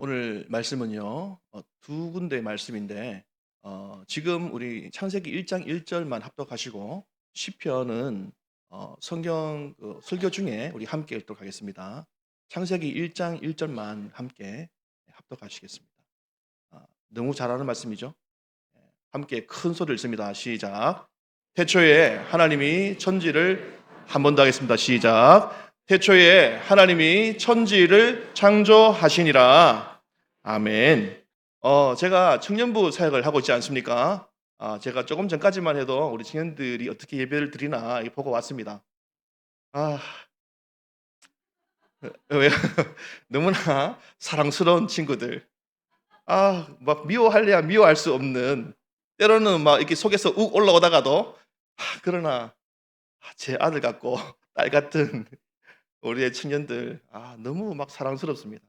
오늘 말씀은요. 두 군데의 말씀인데 지금 우리 창세기 1장 1 절만 합독하시고 시편은 성경 설교 중에 우리 함께 읽도록 하겠습니다. 창세기 1장 1 절만 함께 합독하시겠습니다. 너무 잘하는 말씀이죠. 함께 큰 소리를 읽습니다. 시작. 태초에 하나님이 천지를 한 번 더 하겠습니다. 시작. 태초에 하나님이 천지를 창조하시니라. 아멘. 제가 청년부 사역을 하고 있지 않습니까? 제가 조금 전까지만 해도 우리 청년들이 어떻게 예배를 드리나 보고 왔습니다. 아, 왜? 너무나 사랑스러운 친구들. 막 미워할래야 미워할 수 없는, 때로는 막 이렇게 속에서 욱 올라오다가도, 그러나 제 아들 같고 딸 같은 우리의 청년들, 너무 막 사랑스럽습니다.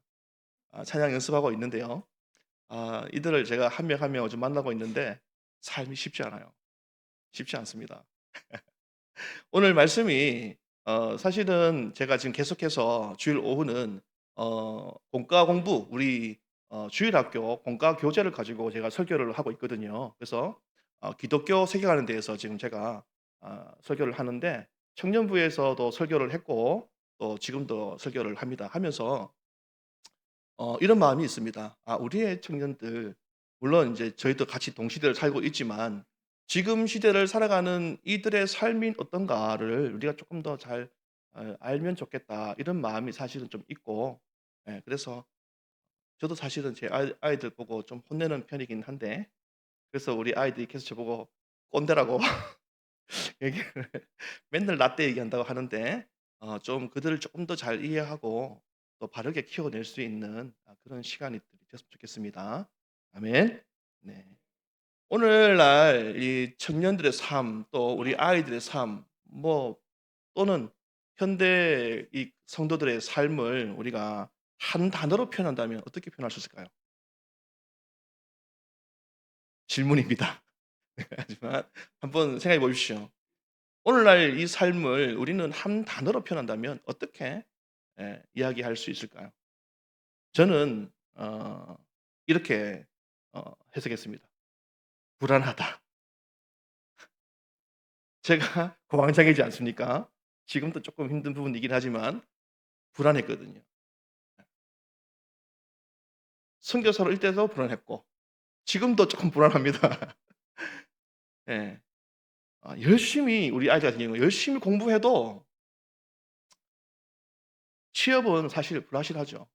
찬양 연습하고 있는데요. 이들을 제가 한 명 한 명 좀 만나고 있는데 삶이 쉽지 않아요. 쉽지 않습니다. 오늘 말씀이 사실은 제가 지금 계속해서 주일 오후는 공과 공부, 우리 주일학교 공과 교재를 가지고 제가 설교를 하고 있거든요. 그래서 기독교 세계관에 대해서 지금 제가 설교를 하는데, 청년부에서도 설교를 했고 또 지금도 설교를 합니다. 하면서 이런 마음이 있습니다. 우리의 청년들, 물론 이제 저희도 같이 동시대를 살고 있지만 지금 시대를 살아가는 이들의 삶이 어떤가를 우리가 조금 더 잘 알면 좋겠다, 이런 마음이 사실은 좀 있고, 그래서 저도 사실은 제 아이들 보고 좀 혼내는 편이긴 한데, 그래서 우리 아이들이 계속 저보고 꼰대라고 얘기를 맨날 라떼 얘기한다고 하는데, 좀 그들을 조금 더 잘 이해하고 또 바르게 키워낼 수 있는 그런 시간이 됐으면 좋겠습니다. 아멘. 네. 오늘날 이 청년들의 삶, 또 우리 아이들의 삶, 또는 현대 이 성도들의 삶을 우리가 한 단어로 표현한다면 어떻게 표현할 수 있을까요? 질문입니다. 하지만 한번 생각해 보십시오. 오늘날 이 삶을 우리는 한 단어로 표현한다면 어떻게 이야기할 수 있을까요? 저는 이렇게 해석했습니다. 불안하다. 제가 공황장애이지 않습니까? 지금도 조금 힘든 부분이긴 하지만 불안했거든요. 선교사로 일 때도 불안했고 지금도 조금 불안합니다. 예. 열심히, 우리 아이들 같은 경우는 열심히 공부해도 취업은 사실 불확실하죠.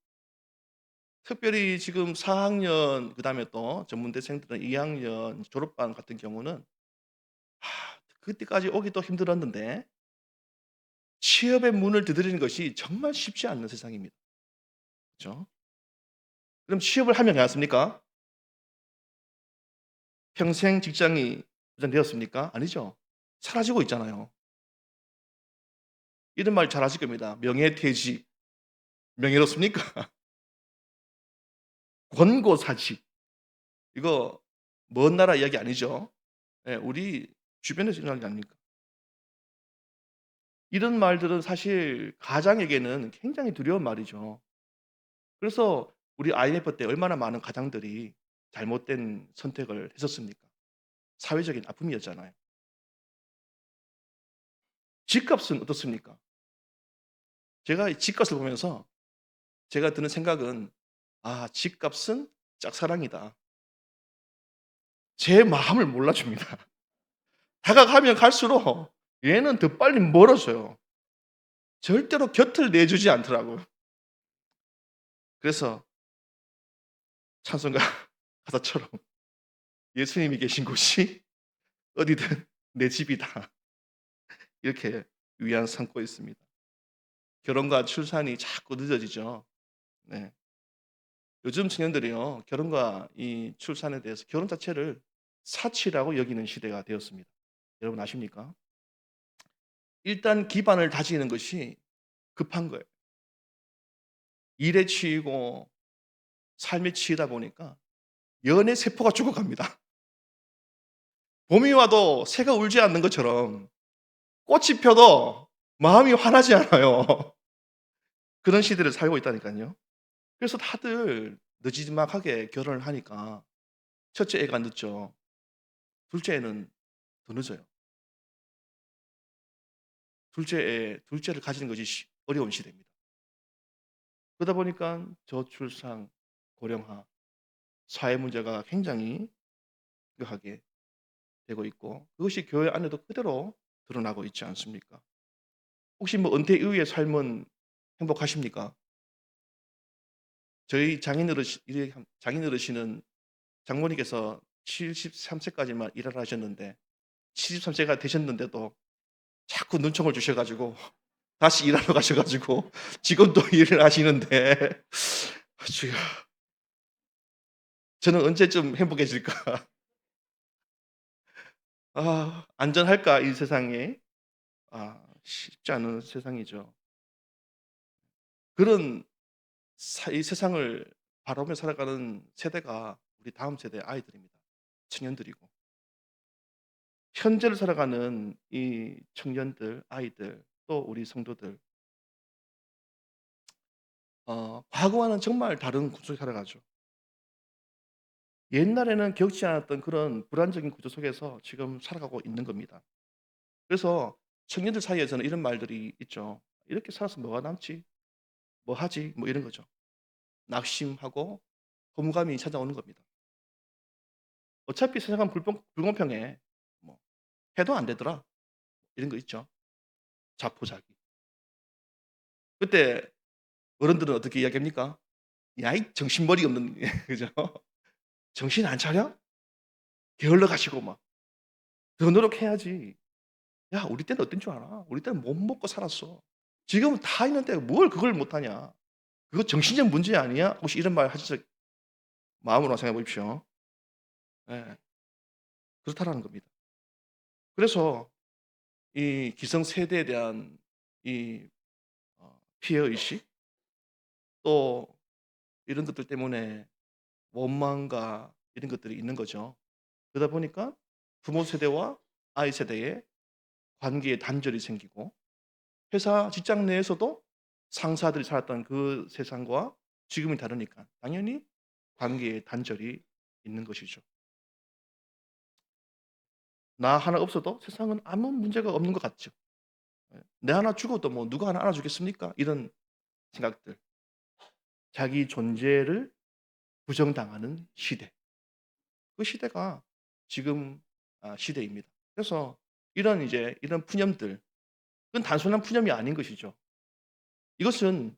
특별히 지금 4 학년, 그다음에 또 전문대생들은 2 학년 졸업반 같은 경우는 그때까지 오기도 힘들었는데 취업의 문을 두드리는 것이 정말 쉽지 않는 세상입니다. 그죠? 그럼 취업을 하면 괜찮습니까? 평생 직장이 보장되었습니까? 아니죠. 사라지고 있잖아요. 이런 말 잘 아실 겁니다. 명예퇴직. 명예롭습니까? 권고사직. 이거 먼 나라 이야기 아니죠. 예, 우리 주변에서 일어나는 게 아닙니까? 이런 말들은 사실 가장에게는 굉장히 두려운 말이죠. 그래서 우리 IMF 때 얼마나 많은 가장들이 잘못된 선택을 했었습니까? 사회적인 아픔이었잖아요. 집값은 어떻습니까? 제가 이 집값을 보면서 제가 드는 생각은 '집값은 짝사랑이다.' 제 마음을 몰라줍니다. 다가가면 갈수록 얘는 더 빨리 멀어져요. 절대로 곁을 내주지 않더라고요. 그래서 찬송가 가사처럼 '예수님이 계신 곳이 어디든 내 집이다.' 이렇게 위안 삼고 있습니다. 결혼과 출산이 자꾸 늦어지죠. 네. 요즘 청년들이요, 결혼과 이 출산에 대해서 결혼 자체를 사치라고 여기는 시대가 되었습니다. 여러분 아십니까? 일단 기반을 다지는 것이 급한 거예요. 일에 치이고 삶에 치이다 보니까 연애 세포가 죽어갑니다. 봄이 와도 새가 울지 않는 것처럼 꽃이 펴도 마음이 환하지 않아요. 그런 시대를 살고 있다니까요. 그래서 다들 늦지막하게 결혼을 하니까 첫째 애가 늦죠. 둘째 애는 더 늦어요. 둘째를 가지는 것이 어려운 시대입니다. 그러다 보니까 저출산, 고령화, 사회 문제가 굉장히 심각하게 되고 있고 그것이 교회 안에도 그대로 드러나고 있지 않습니까? 혹시 뭐 은퇴 이후의 삶은 행복하십니까? 저희 장인어르신은 장모님께서 73 세까지만 일을 하셨는데 73 세가 되셨는데도 자꾸 눈총을 주셔 가지고 다시 일하러 가셔 가지고 지금도 일을 하시는데 주여 저는 언제쯤 행복해질까? 아 안전할까 이 세상에? 쉽지 않은 세상이죠. 그런 이 세상을 바라보며 살아가는 세대가 우리 다음 세대 아이들입니다. 청년들이고. 현재를 살아가는 이 청년들, 아이들 또 우리 성도들 과거와는 정말 다른 구조 속에 살아가죠. 옛날에는 겪지 않았던 그런 불안적인 구조 속에서 지금 살아가고 있는 겁니다. 그래서 청년들 사이에서는 이런 말들이 있죠. "이렇게 살아서 뭐가 남지? 뭐 하지?" 뭐 이런 거죠. 낙심하고 허무감이 찾아오는 겁니다. 어차피 세상은 불공평해. 뭐 해도 안 되더라. 이런 거 있죠. 자포자기. 그때 어른들은 어떻게 이야기합니까? "야 이 정신머리 없는" 그죠? "정신 안 차려? 게을러 가지고 막 더 노력해야지." 야 우리 때는 어땠 줄 알아? 우리 때는 못 먹고 살았어. 지금은 다 있는데 뭘 그걸 못하냐. 그거 정신적 문제 아니야? 혹시 이런 말 하신 적 마음으로 생각해 보십시오. 예. 그렇다라는 겁니다. 그래서 이 기성세대에 대한 이 피해 의식 또 이런 것들 때문에 원망과 이런 것들이 있는 거죠. 그러다 보니까 부모 세대와 아이 세대의 관계에 단절이 생기고 회사 직장 내에서도 상사들이 살았던 그 세상과 지금이 다르니까 당연히 관계에 단절이 있는 것이죠. 나 하나 없어도 세상은 아무 문제가 없는 것 같죠. 예. 내 하나 죽어도 뭐 누가 하나 안아주겠습니까? 이런 생각들. 자기 존재를 부정당하는 시대. 그 시대가 지금 시대입니다. 그래서 이런 푸념들, 그건 단순한 푸념이 아닌 것이죠. 이것은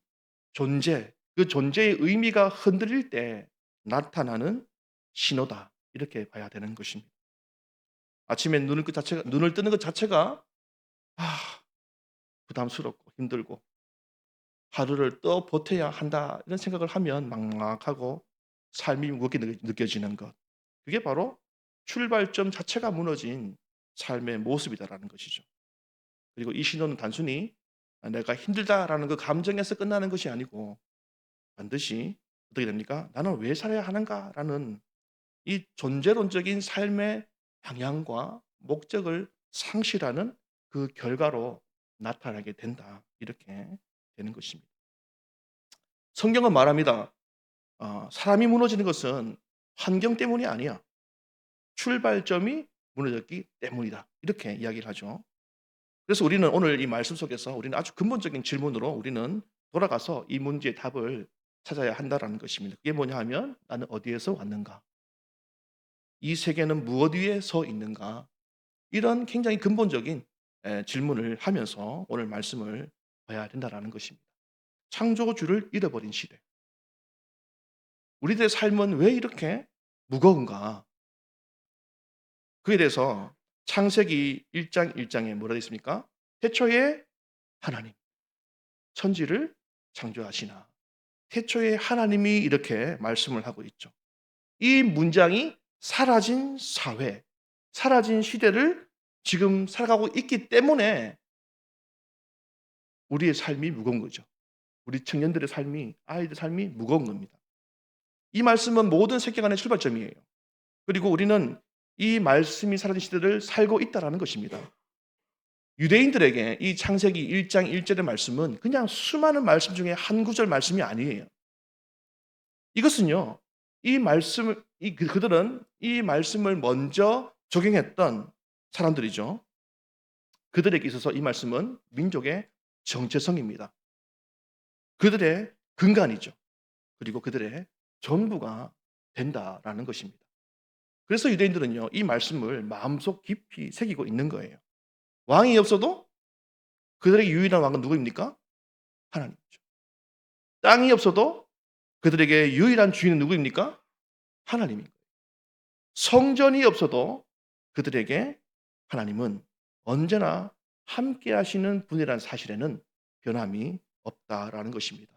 그 존재의 의미가 흔들릴 때 나타나는 신호다. 이렇게 봐야 되는 것입니다. 아침에 눈을 뜨는 것 자체가 부담스럽고 힘들고 '하루를 또 버텨야 한다.' 이런 생각을 하면 막막하고 삶이 무겁게 느껴지는 것. 그게 바로 출발점 자체가 무너진 삶의 모습이다라는 것이죠. 그리고 이 신호는 단순히 '내가 힘들다.'라는 그 감정에서 끝나는 것이 아니고 반드시 어떻게 됩니까? '나는 왜 살아야 하는가.'라는 이 존재론적인 삶의 방향과 목적을 상실하는 그 결과로 나타나게 된다. 이렇게 되는 것입니다. 성경은 말합니다. 사람이 무너지는 것은 환경 때문이 아니야. 출발점이 무너졌기 때문이다. 이렇게 이야기를 하죠. 그래서 우리는 오늘 이 말씀 속에서 우리는 아주 근본적인 질문으로 우리는 돌아가서 이 문제의 답을 찾아야 한다라는 것입니다. 그게 뭐냐 하면 나는 어디에서 왔는가? 이 세계는 무엇 위에 서 있는가? 이런 굉장히 근본적인 질문을 하면서 오늘 말씀을 봐야 된다라는 것입니다. 창조주를 잃어버린 시대. 우리들의 삶은 왜 이렇게 무거운가? 그에 대해서 창세기 1장 1장에 뭐라 되어 있습니까? 태초에 하나님 천지를 창조하시나. 태초에 하나님이 이렇게 말씀을 하고 있죠. 이 문장이 사라진 사회, 사라진 시대를 지금 살아가고 있기 때문에 우리의 삶이 무거운 거죠. 우리 청년들의 삶이, 아이들 삶이 무거운 겁니다. 이 말씀은 모든 세계관의 출발점이에요. 그리고 우리는 이 말씀이 사라진 시대를 살고 있다라는 것입니다. 유대인들에게 이 창세기 1장 1절의 말씀은 그냥 수많은 말씀 중에 한 구절 말씀이 아니에요. 이것은요. 이 말씀을 그들은 이 말씀을 먼저 적용했던 사람들이죠. 그들에게 있어서 이 말씀은 민족의 정체성입니다. 그들의 근간이죠. 그리고 그들의 전부가 된다라는 것입니다. 그래서 유대인들은요. 이 말씀을 마음속 깊이 새기고 있는 거예요. 왕이 없어도 그들에게 유일한 왕은 누구입니까? 하나님이죠. 땅이 없어도 그들에게 유일한 주인은 누구입니까? 하나님인 거예요. 성전이 없어도 그들에게 하나님은 언제나 함께 하시는 분이라는 사실에는 변함이 없다라는 것입니다.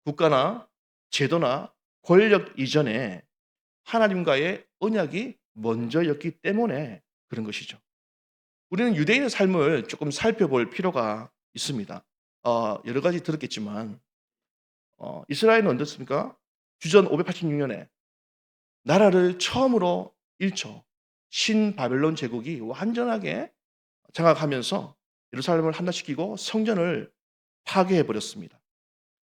국가나 제도나 권력 이전에 하나님과의 언약이 먼저였기 때문에 그런 것이죠. 우리는 유대인의 삶을 조금 살펴볼 필요가 있습니다. 여러 가지 들었겠지만 이스라엘은 어떻습니까? 주전 586년에 나라를 처음으로 잃죠. 신바벨론 제국이 완전하게 장악하면서 예루살렘을 함락시키고 성전을 파괴해 버렸습니다.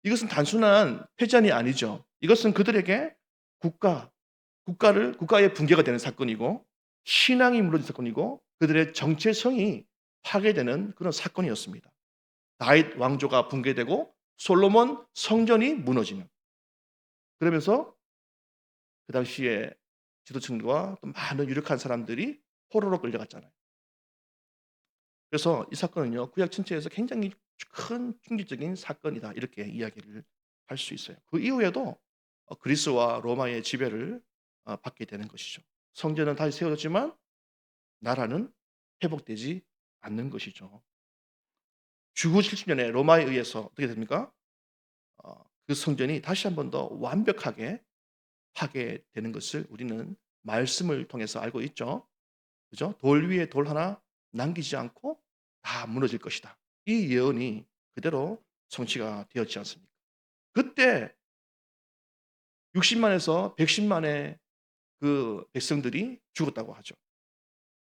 이것은 단순한 패전이 아니죠. 이것은 그들에게 국가의 붕괴가 되는 사건이고 신앙이 무너진 사건이고 그들의 정체성이 파괴되는 그런 사건이었습니다. 다윗 왕조가 붕괴되고 솔로몬 성전이 무너지는, 그러면서 그 당시에 지도층과 또 많은 유력한 사람들이 포로로 끌려갔잖아요. 그래서 이 사건은요, 구약 전체에서 굉장히 큰 충격적인 사건이다 이렇게 이야기를 할 수 있어요. 그 이후에도 그리스와 로마의 지배를 받게 되는 것이죠. 성전은 다시 세워졌지만 나라는 회복되지 않는 것이죠. 주후 70년에 로마에 의해서 어떻게 됩니까? 그 성전이 다시 한 번 더 완벽하게 파괴되는 것을 우리는 말씀을 통해서 알고 있죠. 그죠? 돌 위에 돌 하나 남기지 않고 다 무너질 것이다. 이 예언이 그대로 성취가 되었지 않습니까? 그때 60만에서 110만의 그 백성들이 죽었다고 하죠.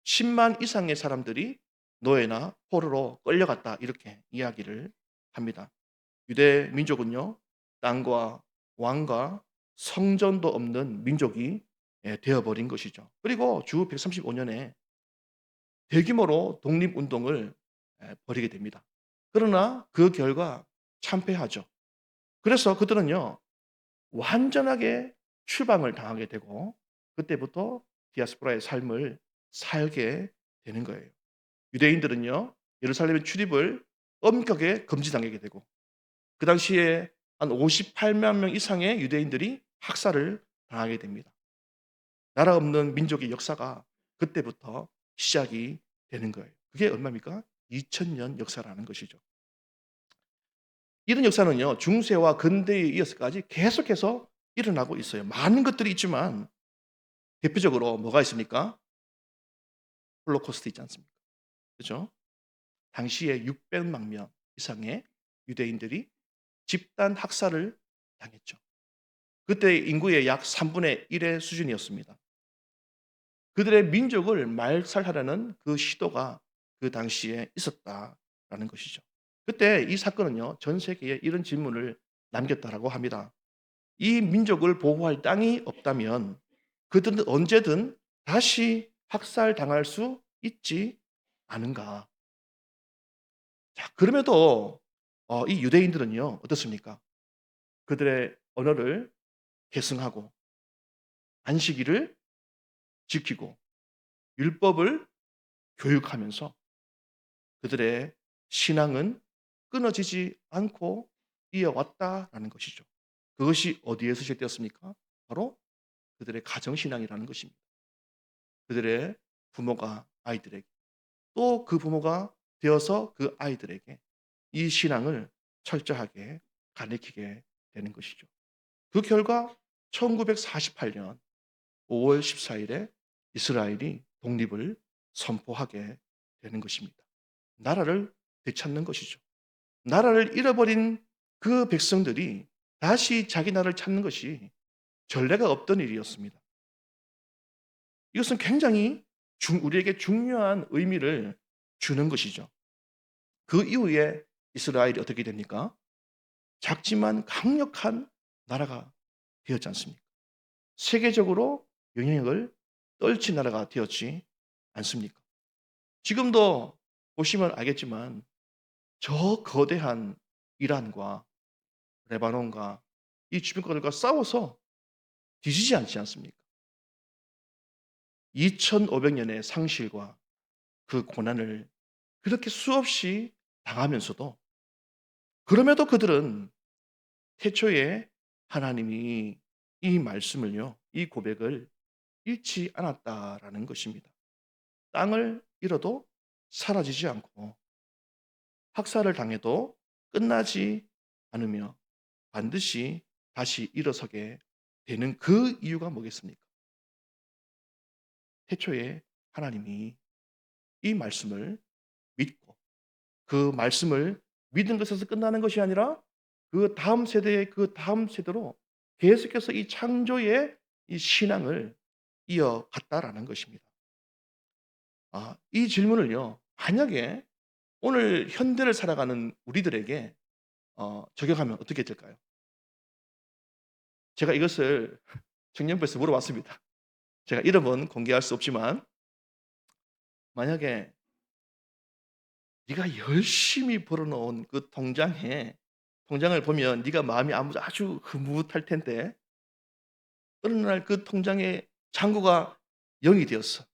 10만 이상의 사람들이 노예나 포로로 끌려갔다 이렇게 이야기를 합니다. 유대 민족은요. 땅과 왕과 성전도 없는 민족이 되어버린 것이죠. 그리고 주 135년에 대규모로 독립운동을 벌이게 됩니다. 그러나 그 결과 참패하죠. 그래서 그들은요. 완전하게 추방을 당하게 되고 그때부터 디아스포라의 삶을 살게 되는 거예요. 유대인들은요. 예루살렘의 출입을 엄격하게 금지당하게 되고 그 당시에 한 58만 명 이상의 유대인들이 학살을 당하게 됩니다. 나라 없는 민족의 역사가 그때부터 시작이 되는 거예요. 그게 얼마입니까? 2000년 역사라는 것이죠. 이런 역사는요. 중세와 근대에 이어서까지 계속해서 일어나고 있어요. 많은 것들이 있지만 대표적으로 뭐가 있습니까? 홀로코스트 있지 않습니까? 그죠? 당시에 600만 명 이상의 유대인들이 집단 학살을 당했죠. 그때 인구의 약 3분의 1의 수준이었습니다. 그들의 민족을 말살하려는 그 시도가 그 당시에 있었다라는 것이죠. 그때 이 사건은요, 전 세계에 이런 질문을 남겼다라고 합니다. 이 민족을 보호할 땅이 없다면 그들은 언제든 다시 학살당할 수 있지 않은가. 자, 그럼에도 이 유대인들은요, 어떻습니까? 그들의 언어를 계승하고 안식일을 지키고 율법을 교육하면서 그들의 신앙은 끊어지지 않고 이어왔다라는 것이죠. 그것이 어디에서 시작되었습니까? 바로 그들의 가정신앙이라는 것입니다. 그들의 부모가 아이들에게 또 그 부모가 되어서 그 아이들에게 이 신앙을 철저하게 가르치게 되는 것이죠. 그 결과 1948년 5월 14일에 이스라엘이 독립을 선포하게 되는 것입니다. 나라를 되찾는 것이죠. 나라를 잃어버린 그 백성들이 다시 자기 나라를 찾는 것이 전례가 없던 일이었습니다. 이것은 굉장히 우리에게 중요한 의미를 주는 것이죠. 그 이후에 이스라엘이 어떻게 됩니까? 작지만 강력한 나라가 되었지 않습니까? 세계적으로 영향력을 떨친 나라가 되었지 않습니까? 지금도 보시면 알겠지만 저 거대한 이란과 레바논과 이 주변 국가들과 싸워서 뒤지지 않지 않습니까? 2500년의 상실과 그 고난을 그렇게 수없이 당하면서도 그럼에도 그들은 태초에 하나님이 이 말씀을요, 이 고백을 잃지 않았다라는 것입니다. 땅을 잃어도 사라지지 않고 학살을 당해도 끝나지 않으며 반드시 다시 일어서게 되는 그 이유가 뭐겠습니까? 태초에 하나님이 이 말씀을 믿고 그 말씀을 믿은 것에서 끝나는 것이 아니라 그 다음 세대의 그 다음 세대로 계속해서 이 창조의 이 신앙을 이어갔다라는 것입니다. 이 질문을요, 만약에 오늘 현대를 살아가는 우리들에게 적용하면 어떻게 될까요? 제가 이것을 청년부에서 물어봤습니다. 제가 이름은 공개할 수 없지만 만약에 네가 열심히 벌어놓은 그 통장을 보면 네가 마음이 아주 흐뭇할 텐데 어느 날 그 통장의 잔고가 0이 되었어.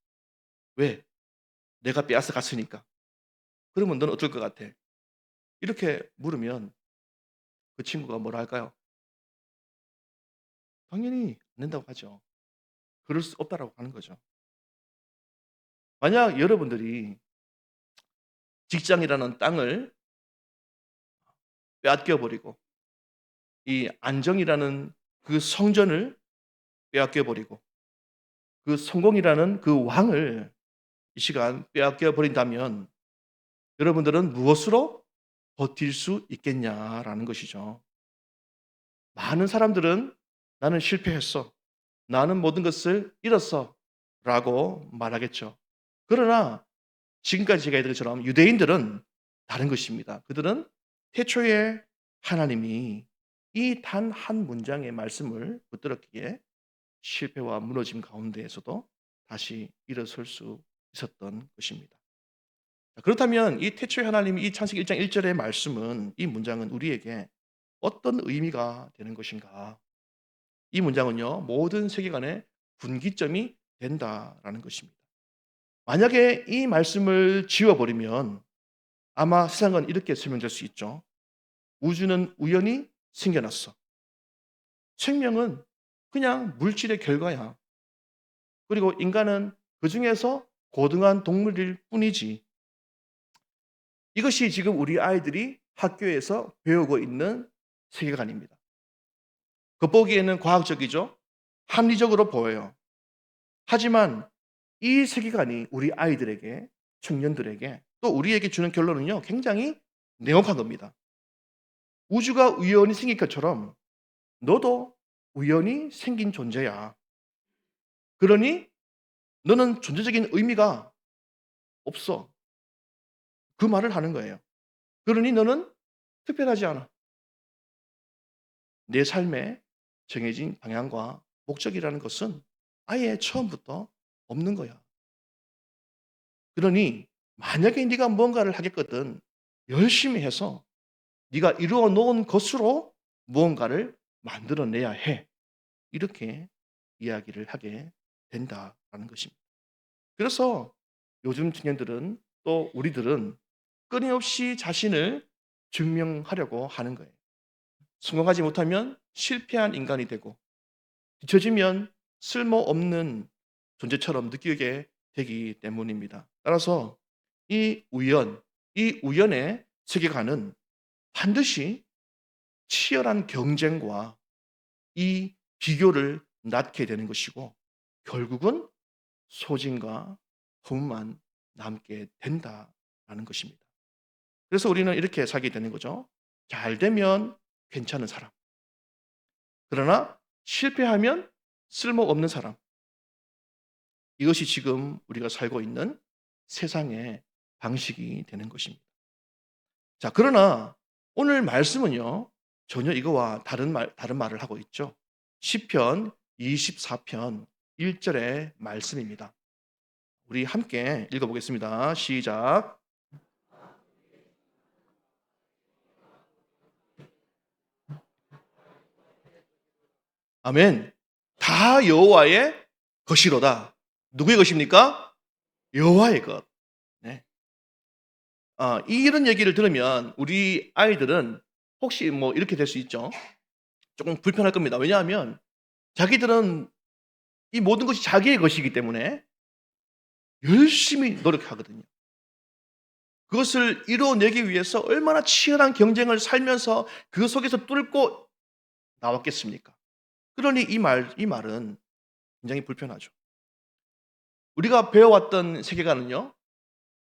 왜? 내가 빼앗아 갔으니까. 그러면 너는 어떨 것 같아? 이렇게 물으면 그 친구가 뭐라 할까요? 당연히 안 된다고 하죠. 그럴 수 없다라고 하는 거죠. 만약 여러분들이 직장이라는 땅을 빼앗겨 버리고 이 안정이라는 그 성전을 빼앗겨 버리고 그 성공이라는 그 왕을 이 시간 빼앗겨 버린다면 여러분들은 무엇으로 버틸 수 있겠냐라는 것이죠. 많은 사람들은 "나는 실패했어. 나는 모든 것을 잃었어."라고 말하겠죠. 그러나 지금까지 제가 얘기한 것처럼 유대인들은 다른 것입니다. 그들은 태초에 하나님이 이 단 한 문장의 말씀을 붙들었기에 실패와 무너짐 가운데에서도 다시 일어설 수 있었던 것입니다. 그렇다면 이 태초에 하나님이 이 창세기 1장 1 절의 말씀은 이 문장은 우리에게 어떤 의미가 되는 것인가? 이 문장은요, 모든 세계관의 분기점이 된다라는 것입니다. 만약에 이 말씀을 지워 버리면 아마 세상은 이렇게 설명될 수 있죠. 우주는 우연히 생겨났어. 생명은 그냥 물질의 결과야. 그리고 인간은 그중에서 고등한 동물일 뿐이지. 이것이 지금 우리 아이들이 학교에서 배우고 있는 세계관입니다. 겉보기에는 과학적이죠. 합리적으로 보여요. 하지만 이 세계관이 우리 아이들에게, 청년들에게 또 우리에게 주는 결론은요, 굉장히 냉혹한 겁니다. 우주가 우연히 생긴 것처럼 너도 우연히 생긴 존재야. 그러니 너는 존재적인 의미가 없어. 그 말을 하는 거예요. 그러니 너는 특별하지 않아. 내 삶에 정해진 방향과 목적이라는 것은 아예 처음부터 없는 거야. 그러니 만약에 네가 뭔가를 하겠거든 열심히 해서 네가 이루어 놓은 것으로 무언가를 만들어내야 해. 이렇게 이야기를 하게 된다라는 것입니다. 그래서 요즘 청년들은 또 우리들은 끊임없이 자신을 증명하려고 하는 거예요. 성공하지 못하면 실패한 인간이 되고 뒤처지면 쓸모없는 존재처럼 느끼게 되기 때문입니다. 따라서 이 우연의 세계관은 반드시 치열한 경쟁과 이 비교를 낳게 되는 것이고 결국은 소진과 허무만 남게 된다라는 것입니다. 그래서 우리는 이렇게 살게 되는 거죠. 잘 되면 괜찮은 사람. 그러나 실패하면 쓸모없는 사람. 이것이 지금 우리가 살고 있는 세상의 방식이 되는 것입니다. 자, 그러나 오늘 말씀은요, 전혀 이거와 다른 말을 하고 있죠. 시편 24편 1절의 말씀입니다. 우리 함께 읽어보겠습니다. 시작. 아멘. 다 여호와의 것이로다. 누구의 것입니까? 여호와의 것. 네. 이런 얘기를 들으면 우리 아이들은 혹시 뭐 이렇게 될 수 있죠. 조금 불편할 겁니다. 왜냐하면 자기들은 이 모든 것이 자기의 것이기 때문에 열심히 노력하거든요. 그것을 이뤄내기 위해서 얼마나 치열한 경쟁을 살면서 그 속에서 뚫고 나왔겠습니까? 그러니 이 말은 굉장히 불편하죠. 우리가 배워왔던 세계관은요,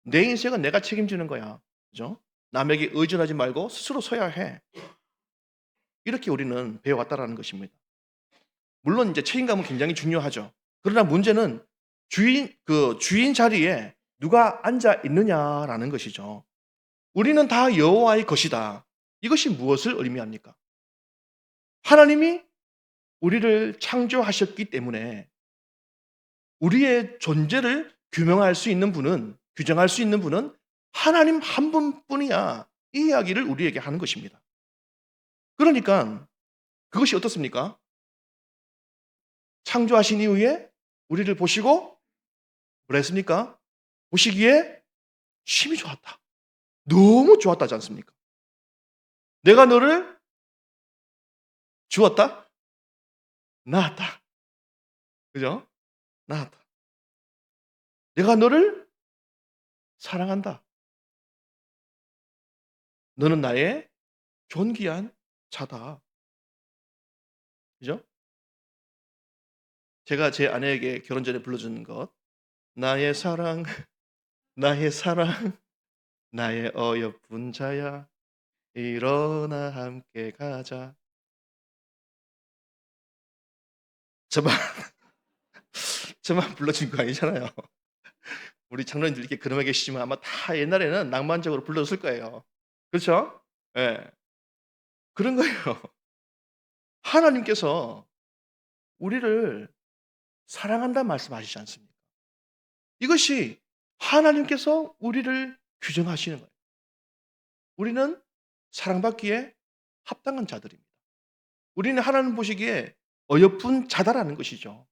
내 인생은 내가 책임지는 거야. 그죠? 남에게 의존하지 말고 스스로 서야 해. 이렇게 우리는 배워왔다라는 것입니다. 물론 이제 책임감은 굉장히 중요하죠. 그러나 문제는 주인 자리에 누가 앉아 있느냐라는 것이죠. 우리는 다 여호와의 것이다. 이것이 무엇을 의미합니까? 하나님이 우리를 창조하셨기 때문에 우리의 존재를 규정할 수 있는 분은 하나님 한 분뿐이야. 이 이야기를 우리에게 하는 것입니다. 그러니까 그것이 어떻습니까? 창조하신 이후에 우리를 보시고 뭐라 했습니까? 보시기에 심히 좋았다. 너무 좋았다지 않습니까? 내가 너를 주었다? 낳았다. 그죠? 낳았다. 내가 너를 사랑한다. 너는 나의 존귀한 자다. 그죠? 제가 제 아내에게 결혼 전에 불러준 것. 나의 사랑, 나의 사랑, 나의 어여쁜 자야. 일어나 함께 가자. 저만, 저만 불러준 거 아니잖아요. 우리 장로님들 이렇게 근엄해 계시지만 아마 다 옛날에는 낭만적으로 불렀을 거예요. 그렇죠? 예. 그런 거예요. 하나님께서 우리를 사랑한다는 말씀하시지 않습니까? 이것이 하나님께서 우리를 규정하시는 거예요. 우리는 사랑받기에 합당한 자들입니다. 우리는 하나님 보시기에 어여쁜 자다라는 것이죠.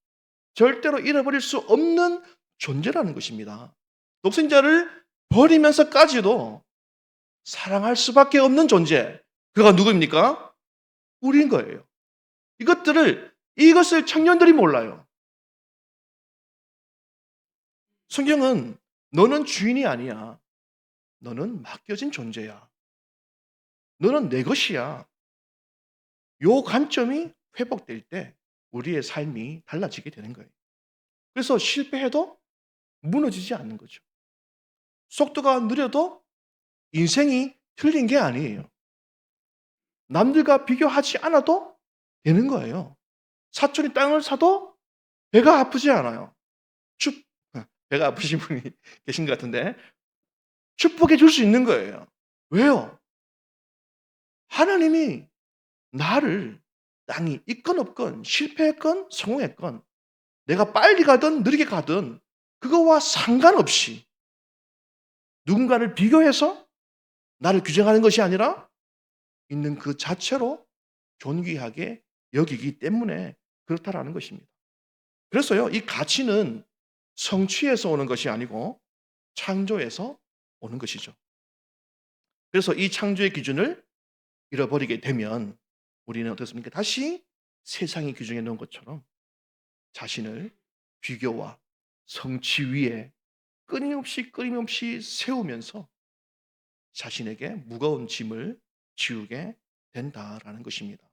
절대로 잃어버릴 수 없는 존재라는 것입니다. 독생자를 버리면서까지도 사랑할 수밖에 없는 존재. 그가 누구입니까? 우리인 거예요. 이것을 청년들이 몰라요. 성경은 너는 주인이 아니야. 너는 맡겨진 존재야. 너는 내 것이야. 요 관점이 회복될 때 우리의 삶이 달라지게 되는 거예요. 그래서 실패해도 무너지지 않는 거죠. 속도가 느려도 인생이 틀린 게 아니에요. 남들과 비교하지 않아도 되는 거예요. 사촌이 땅을 사도 배가 아프지 않아요. 축 배가 아프신 분이 계신 것 같은데 축복해 줄 수 있는 거예요. 왜요? 하나님이 나를 땅이 있건 없건 실패했건 성공했건 내가 빨리 가든 느리게 가든 그거와 상관없이 누군가를 비교해서 나를 규정하는 것이 아니라 있는 그 자체로 존귀하게 여기기 때문에 그렇다라는 것입니다. 그래서요, 이 가치는 성취에서 오는 것이 아니고 창조에서 오는 것이죠. 그래서 이 창조의 기준을 잃어버리게 되면 우리는 어떻습니까? 다시 세상이 규정해 놓은 것처럼 자신을 비교와 성취 위에 끊임없이 세우면서 자신에게 무거운 짐을 지우게 된다라는 것입니다.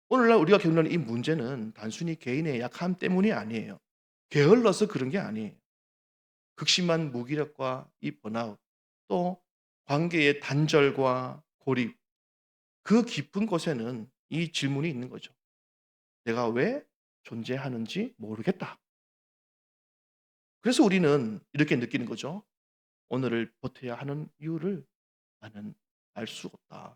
오늘날 우리가 겪는 이 문제는 단순히 개인의 약함 때문이 아니에요. 게을러서 그런 게 아니에요. 극심한 무기력과 이 번아웃, 또 관계의 단절과 고립, 그 깊은 곳에는 이 질문이 있는 거죠. 내가 왜 존재하는지 모르겠다. 그래서 우리는 이렇게 느끼는 거죠. 오늘을 버텨야 하는 이유를 나는 알 수 없다.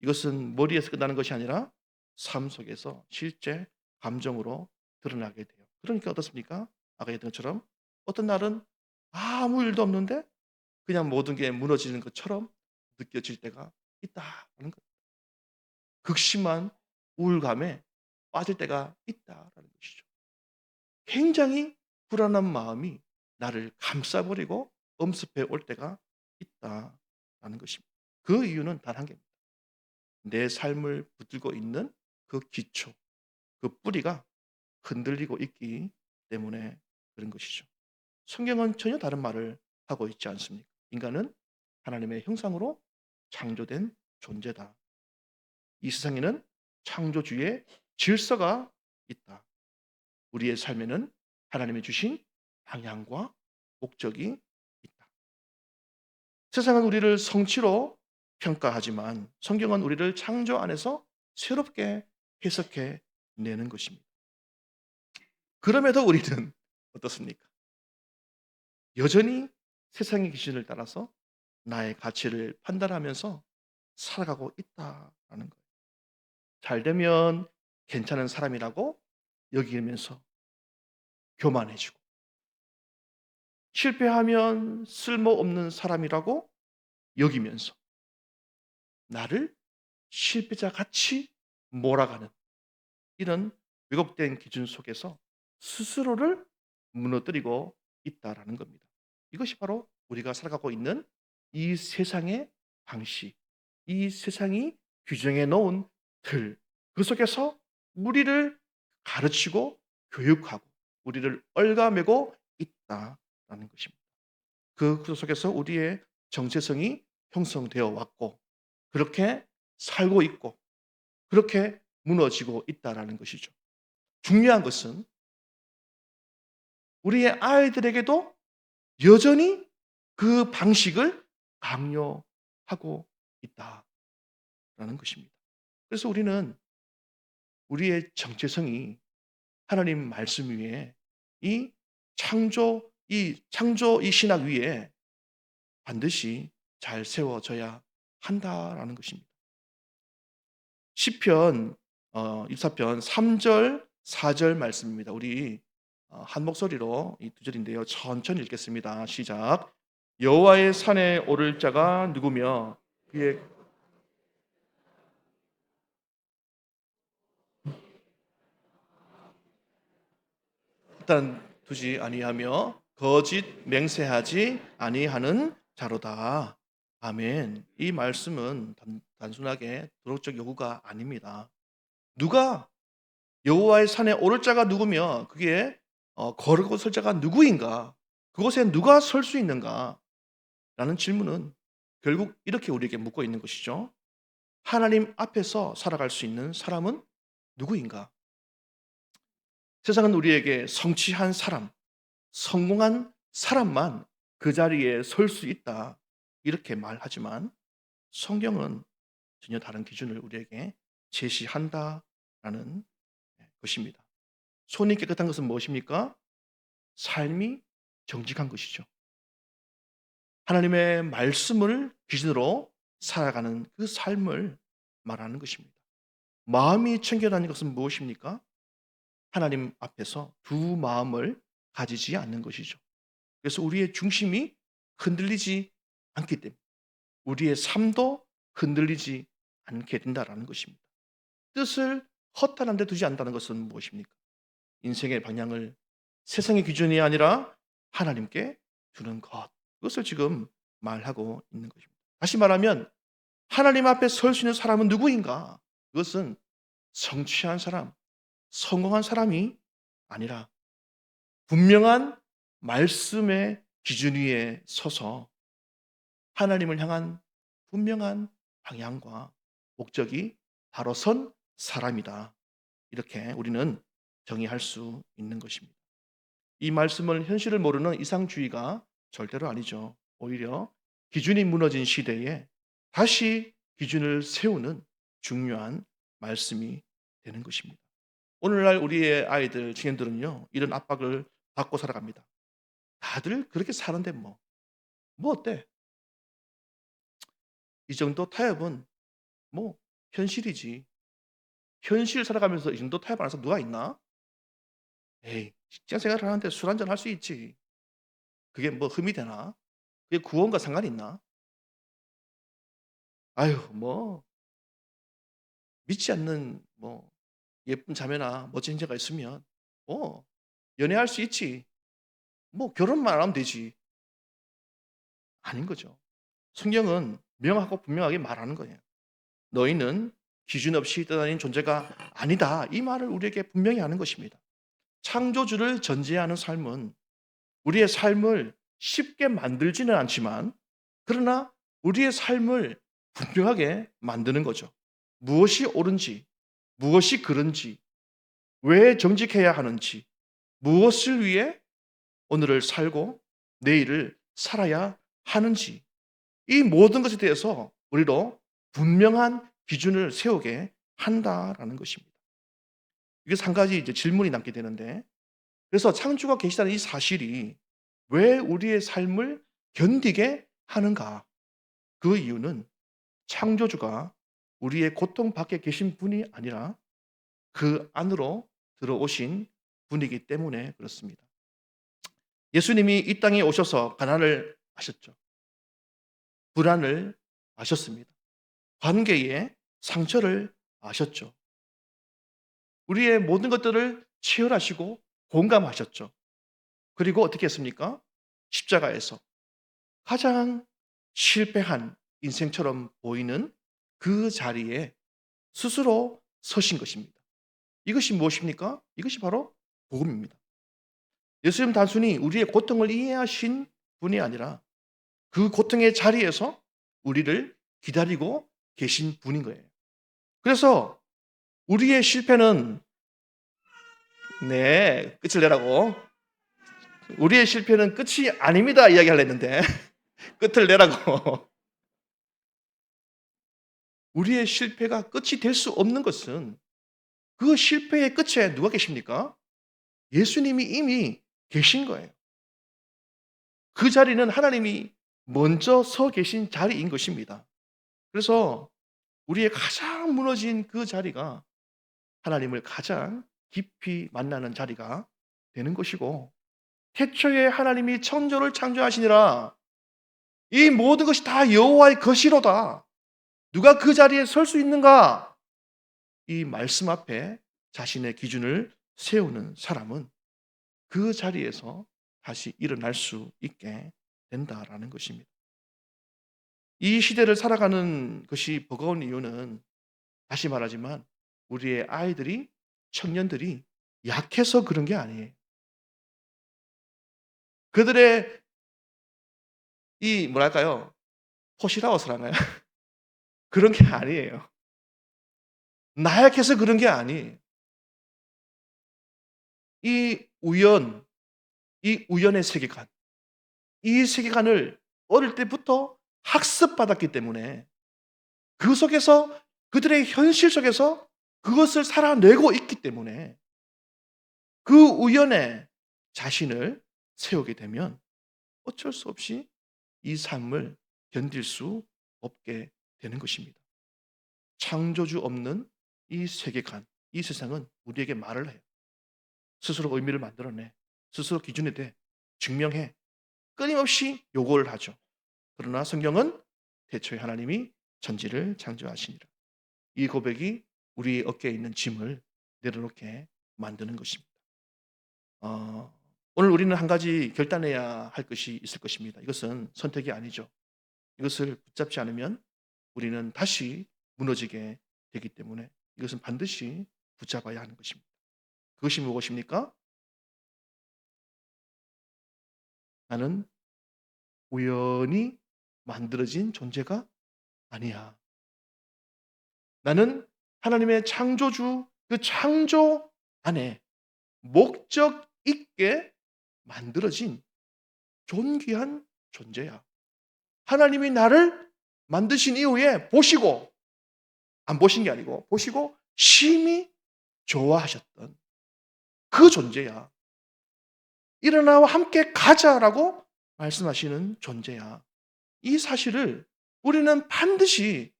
이것은 머리에서 끝나는 것이 아니라 삶 속에서 실제 감정으로 드러나게 돼요. 그러니까 어떻습니까? 아까 얘기했던 것처럼 어떤 날은 아무 일도 없는데 그냥 모든 게 무너지는 것처럼 느껴질 때가 있다라는 거예요. 극심한 우울감에 빠질 때가 있다라는 것이죠. 굉장히 불안한 마음이 나를 감싸버리고 엄습해 올 때가 있다라는 것입니다. 그 이유는 단 한 개입니다. 내 삶을 붙들고 있는 그 기초, 그 뿌리가 흔들리고 있기 때문에 그런 것이죠. 성경은 전혀 다른 말을 하고 있지 않습니까? 인간은 하나님의 형상으로 창조된 존재다. 이 세상에는 창조주의 질서가 있다. 우리의 삶에는 하나님이 주신 방향과 목적이 있다. 세상은 우리를 성취로 평가하지만 성경은 우리를 창조 안에서 새롭게 해석해 내는 것입니다. 그럼에도 우리는 어떻습니까? 여전히 세상의 기준을 따라서 나의 가치를 판단하면서 살아가고 있다라는 거예요. 잘 되면 괜찮은 사람이라고 여기면서 교만해지고, 실패하면 쓸모없는 사람이라고 여기면서 나를 실패자 같이 몰아가는 이런 왜곡된 기준 속에서 스스로를 무너뜨리고 있다라는 겁니다. 이것이 바로 우리가 살아가고 있는 이 세상의 방식, 이 세상이 규정해 놓은 틀, 그 속에서 우리를 가르치고 교육하고 우리를 얽아매고 있다라는 것입니다. 그 속에서 우리의 정체성이 형성되어 왔고 그렇게 살고 있고 그렇게 무너지고 있다라는 것이죠. 중요한 것은 우리의 아이들에게도 여전히 그 방식을 강요하고 있다라는 것입니다. 그래서 우리는 우리의 정체성이 하나님 말씀 위에 이 창조 이 신학 위에 반드시 잘 세워져야 한다라는 것입니다. 시편 24편 3절 4절 말씀입니다. 우리 한 목소리로 이 두 절인데요. 천천히 읽겠습니다. 시작. 여호와의 산에 오를 자가 누구며 그의 일단 두지 아니하며 거짓 맹세하지 아니하는 자로다. 아멘. 이 말씀은 단순하게 도덕적 요구가 아닙니다. 누가 여호와의 산에 오를 자가 누구며 그게 거르고 설 자가 누구인가? 그곳에 누가 설 수 있는가? 라는 질문은 결국 이렇게 우리에게 묻고 있는 것이죠. 하나님 앞에서 살아갈 수 있는 사람은 누구인가? 세상은 우리에게 성취한 사람, 성공한 사람만 그 자리에 설 수 있다. 이렇게 말하지만 성경은 전혀 다른 기준을 우리에게 제시한다라는 것입니다. 손이 깨끗한 것은 무엇입니까? 삶이 정직한 것이죠. 하나님의 말씀을 기준으로 살아가는 그 삶을 말하는 것입니다. 마음이 청결한 것은 무엇입니까? 하나님 앞에서 두 마음을 가지지 않는 것이죠. 그래서 우리의 중심이 흔들리지 않기 때문에 우리의 삶도 흔들리지 않게 된다는 것입니다. 뜻을 허탄한 데 두지 않는다는 것은 무엇입니까? 인생의 방향을 세상의 기준이 아니라 하나님께 두는 것. 그것을 지금 말하고 있는 것입니다. 다시 말하면 하나님 앞에 설 수 있는 사람은 누구인가? 그것은 성취한 사람, 성공한 사람이 아니라 분명한 말씀의 기준 위에 서서 하나님을 향한 분명한 방향과 목적이 바로 선 사람이다. 이렇게 우리는 정의할 수 있는 것입니다. 이 말씀을 현실을 모르는 이상주의가 절대로 아니죠. 오히려 기준이 무너진 시대에 다시 기준을 세우는 중요한 말씀이 되는 것입니다. 오늘날 우리의 아이들, 청년들은요, 이런 압박을 받고 살아갑니다. 다들 그렇게 사는데 뭐 어때? 이 정도 타협은 뭐 현실이지. 현실 살아가면서 이 정도 타협 안 한 사람 누가 있나? 에이, 직장 생활을 하는데 술 한잔 할 수 있지. 그게 뭐 흠이 되나? 그게 구원과 상관이 있나? 아유, 뭐 믿지 않는 뭐 예쁜 자매나 멋진 형제가 있으면 연애할 수 있지. 뭐 결혼만 안 하면 되지. 아닌 거죠. 성경은 명하고 분명하게 말하는 거예요. 너희는 기준 없이 떠다니는 존재가 아니다. 이 말을 우리에게 분명히 하는 것입니다. 창조주를 전제하는 삶은 우리의 삶을 쉽게 만들지는 않지만 그러나 우리의 삶을 분명하게 만드는 거죠. 무엇이 옳은지, 무엇이 그른지, 왜 정직해야 하는지, 무엇을 위해 오늘을 살고 내일을 살아야 하는지 이 모든 것에 대해서 우리로 분명한 기준을 세우게 한다라는 것입니다. 이게 한 가지 이제 질문이 남게 되는데 그래서 창조가 계시다는 이 사실이 왜 우리의 삶을 견디게 하는가? 그 이유는 창조주가 우리의 고통 밖에 계신 분이 아니라 그 안으로 들어오신 분이기 때문에 그렇습니다. 예수님이 이 땅에 오셔서 가난을 아셨죠. 불안을 아셨습니다. 관계의 상처를 아셨죠. 우리의 모든 것들을 치열하시고 공감하셨죠. 그리고 어떻게 했습니까? 십자가에서 가장 실패한 인생처럼 보이는 그 자리에 스스로 서신 것입니다. 이것이 무엇입니까? 이것이 바로 복음입니다. 예수님 단순히 우리의 고통을 이해하신 분이 아니라 그 고통의 자리에서 우리를 기다리고 계신 분인 거예요. 그래서 우리의 실패는 네, 끝을 내라고. 우리의 실패는 끝이 아닙니다. 이야기하려 했는데 끝을 내라고. 우리의 실패가 끝이 될 수 없는 것은 그 실패의 끝에 누가 계십니까? 예수님이 이미 계신 거예요. 그 자리는 하나님이 먼저 서 계신 자리인 것입니다. 그래서 우리의 가장 무너진 그 자리가 하나님을 가장 깊이 만나는 자리가 되는 것이고 태초에 하나님이 천조를 창조하시니라 이 모든 것이 다 여호와의 것이로다. 누가 그 자리에 설 수 있는가? 이 말씀 앞에 자신의 기준을 세우는 사람은 그 자리에서 다시 일어날 수 있게 된다라는 것입니다. 이 시대를 살아가는 것이 버거운 이유는 다시 말하지만 우리의 아이들이 청년들이 약해서 그런 게 아니에요. 그들의 이 뭐랄까요? 포시라워서라나요? 그런 게 아니에요. 나약해서 그런 게 아니에요. 이 우연, 이 우연의 세계관, 이 세계관을 어릴 때부터 학습받았기 때문에 그 속에서 그들의 현실 속에서 그것을 살아내고 있기 때문에 그 우연에 자신을 세우게 되면 어쩔 수 없이 이 삶을 견딜 수 없게 되는 것입니다. 창조주 없는 이 세계관, 이 세상은 우리에게 말을 해요. 스스로 의미를 만들어내. 스스로 기준이 돼. 증명해. 끊임없이 요구를 하죠. 그러나 성경은 태초에 하나님이 천지를 창조하시니라. 이 고백이 우리 어깨에 있는 짐을 내려놓게 만드는 것입니다. 어, 오늘 우리는 한 가지 결단해야 할 것이 있을 것입니다. 이것은 선택이 아니죠. 이것을 붙잡지 않으면 우리는 다시 무너지게 되기 때문에 이것은 반드시 붙잡아야 하는 것입니다. 그것이 무엇입니까? 나는 우연히 만들어진 존재가 아니야. 나는 하나님의 창조주, 그 창조 안에 목적 있게 만들어진 존귀한 존재야. 하나님이 나를 만드신 이후에 보시고, 안 보신 게 아니고, 보시고 심히 좋아하셨던 그 존재야. 일어나와 함께 가자라고 말씀하시는 존재야. 이 사실을 우리는 반드시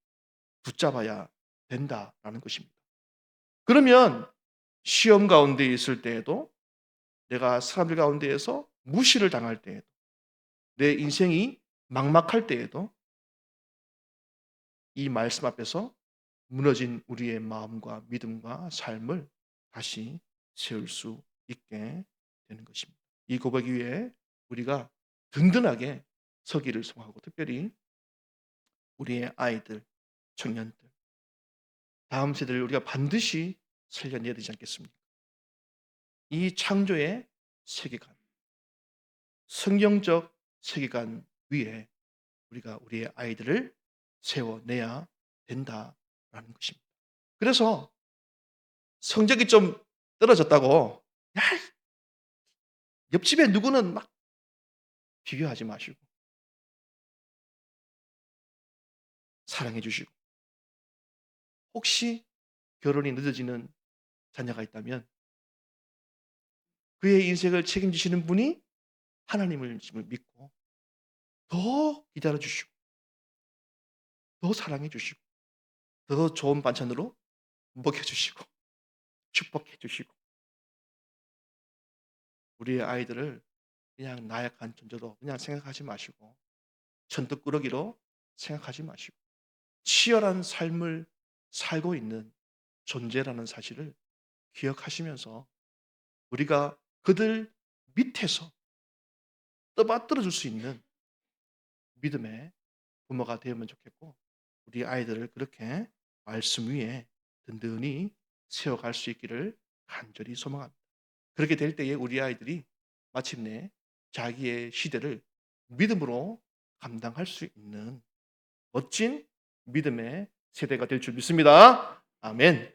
붙잡아야 된다라는 것입니다. 그러면 시험 가운데 있을 때에도, 내가 사람들 가운데에서 무시를 당할 때에도, 내 인생이 막막할 때에도 이 말씀 앞에서 무너진 우리의 마음과 믿음과 삶을 다시 세울 수 있게 되는 것입니다. 이 고백 위에 우리가 든든하게 서기를 소망하고, 특별히 우리의 아이들, 청년들, 다음 세대를 우리가 반드시 살려내야 되지 않겠습니까? 이 창조의 세계관, 성경적 세계관 위에 우리가 우리의 아이들을 세워내야 된다라는 것입니다. 그래서 성적이 좀 떨어졌다고 야, 옆집에 누구는 막 비교하지 마시고 사랑해 주시고, 혹시 결혼이 늦어지는 자녀가 있다면 그의 인생을 책임지시는 분이 하나님을 믿고 더 기다려 주시고, 더 사랑해 주시고, 더 좋은 반찬으로 먹여 주시고, 축복해 주시고, 우리의 아이들을 그냥 나약한 존재로 그냥 생각하지 마시고, 천떡꾸러기로 생각하지 마시고, 치열한 삶을 살고 있는 존재라는 사실을 기억하시면서 우리가 그들 밑에서 떠받들어 줄 수 있는 믿음의 부모가 되면 좋겠고, 우리 아이들을 그렇게 말씀 위에 든든히 세워갈 수 있기를 간절히 소망합니다. 그렇게 될 때에 우리 아이들이 마침내 자기의 시대를 믿음으로 감당할 수 있는 멋진 믿음의 세대가 될 줄 믿습니다. 아멘.